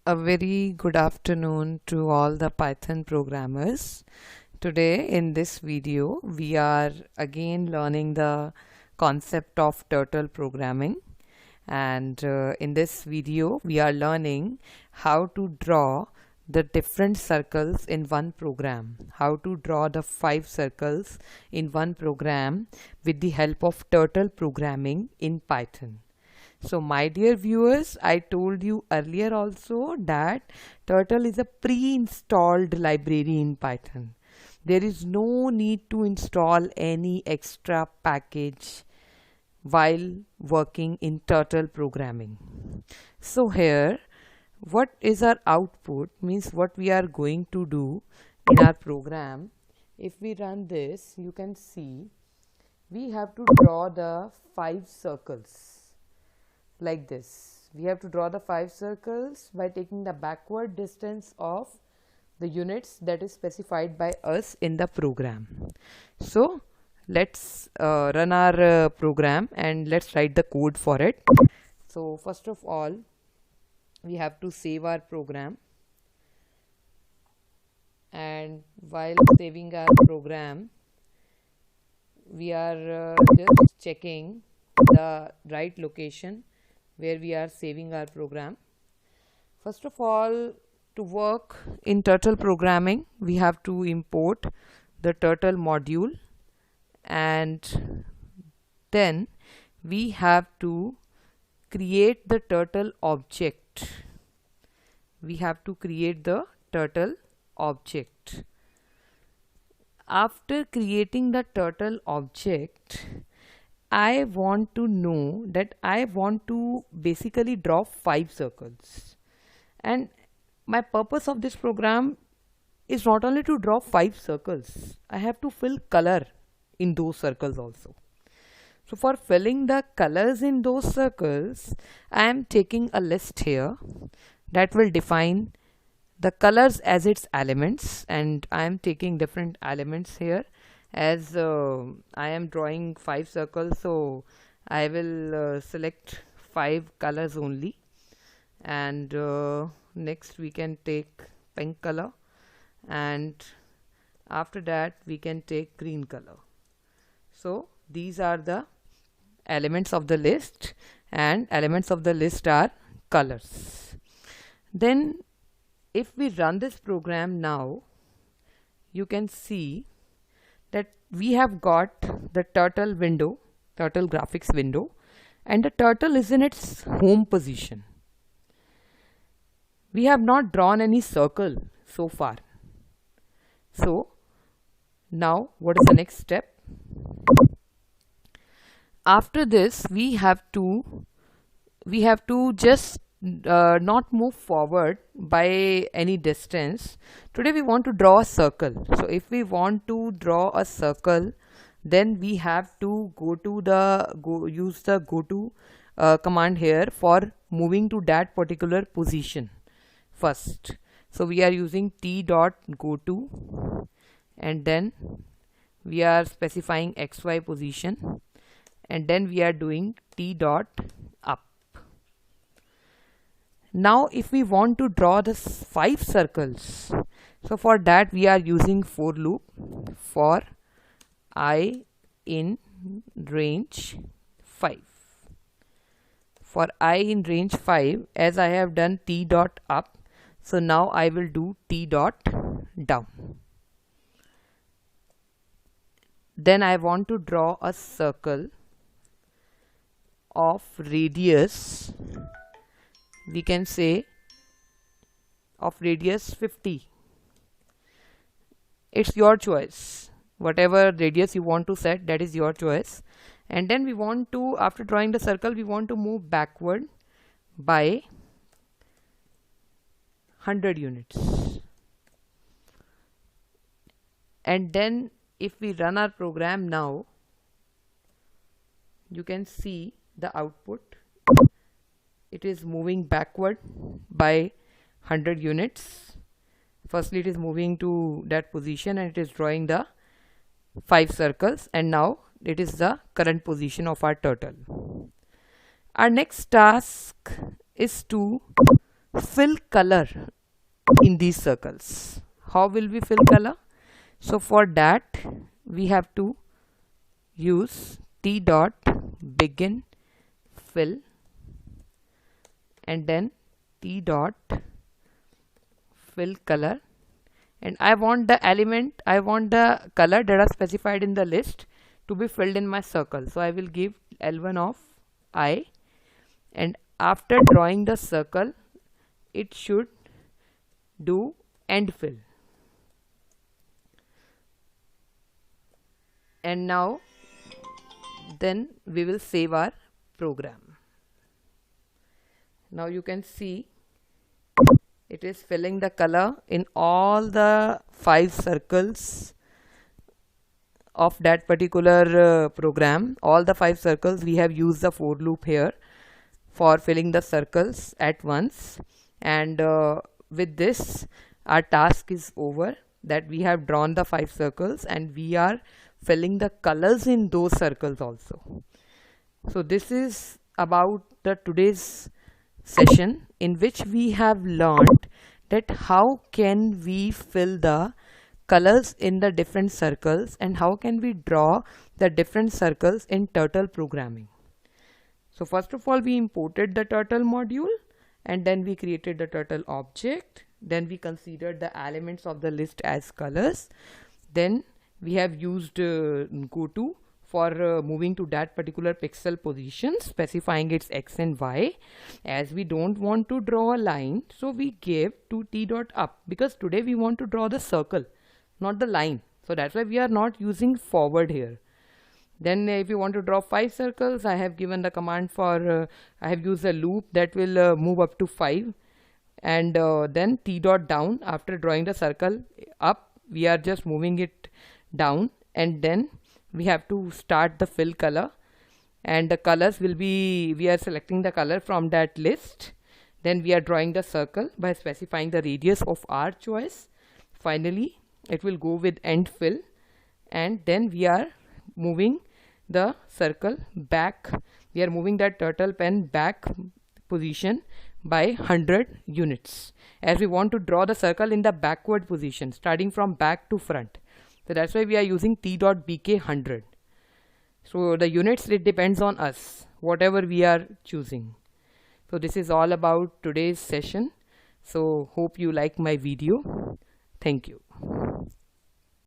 A very good afternoon to all the Python programmers. Today in this video we are again learning the concept of turtle programming, and in this video we are learning how to draw the different circles in one program, how to draw the 5 circles in one program with the help of turtle programming in Python. So my dear viewers, I told you earlier also that Turtle is a pre-installed library in Python. There is no need to install any extra package while working in Turtle programming. So here, what is our output means what we are going to do in our program. If we run this, you can see we have to draw the 5 circles. Like this, we have to draw the 5 circles by taking the backward distance of the units that is specified by us in the program. So let's run our program and let's write the code for it. So first of all, we have to save our program, and while saving our program we are just checking the right location where we are saving our program. First of all, to work in Turtle programming, we have to import the Turtle module, and then we have to create the Turtle object. We have to create the Turtle object. After creating the Turtle object, I want to know that I want to basically draw 5 circles, and my purpose of this program is not only to draw 5 circles, I have to fill color in those circles also. So for filling the colors in those circles, I am taking a list here that will define the colors as its elements, and I am taking different elements here. As I am drawing 5 circles, so I will select 5 colors only, and next we can take pink color, and after that we can take green color. So these are the elements of the list, and elements of the list are colors. Then if we run this program now, you can see that we have got the turtle window, turtle graphics window, and the turtle is in its home position. We have not drawn any circle so far. So now what is the next step? After this we have to just not move forward by any distance. Today we want to draw a circle. So if we want to draw a circle, then we have to use the go to command here for moving to that particular position first. So we are using t dot go to, and then we are specifying xy position, and then we are doing t dot up. Now if we want to draw the 5 circles, so for that we are using for loop for I in range 5. For I in range 5, as I have done t dot up, so now I will do t dot down. Then I want to draw a circle of radius, we can say of radius 50. It's your choice, whatever radius you want to set, that is your choice. And then we want to, after drawing the circle, we want to move backward by 100 units. And then if we run our program now, you can see the output. It is moving backward by 100 units. Firstly it is moving to that position and it is drawing the 5 circles, and now it is the current position of our turtle. Our next task is to fill color in these circles. How will we fill color? So for that we have to use T dot begin fill and then T dot fill color, and I want the color that are specified in the list to be filled in my circle. So I will give L1 of I, and after drawing the circle it should do end fill. And now then we will save our program. Now you can see it is filling the color in all the 5 circles of that particular program. All the 5 circles we have used the for loop here for filling the circles at once, and with this our task is over, that we have drawn the 5 circles and we are filling the colors in those circles also. So this is about the today's session, in which we have learned that how can we fill the colors in the different circles and how can we draw the different circles in Turtle programming. So first of all we imported the Turtle module, and then we created the Turtle object. Then we considered the elements of the list as colors. Then we have used goto for moving to that particular pixel position, specifying its x and y. As we don't want to draw a line, so we gave to T dot up, because today we want to draw the circle, not the line. So that's why we are not using forward here. Then if you want to draw 5 circles, I have given the command for I have used a loop that will move up to 5, and then T dot down. After drawing the circle up, we are just moving it down, and then we have to start the fill color, and the colors will be, we are selecting the color from that list. Then we are drawing the circle by specifying the radius of our choice. Finally it will go with end fill, and then we are moving the circle back. We are moving that turtle pen back position by 100 units, as we want to draw the circle in the backward position, starting from back to front. So that's why we are using T dot BK 100. So the units, it depends on us, whatever we are choosing. So this is all about today's session. So hope you like my video. Thank you.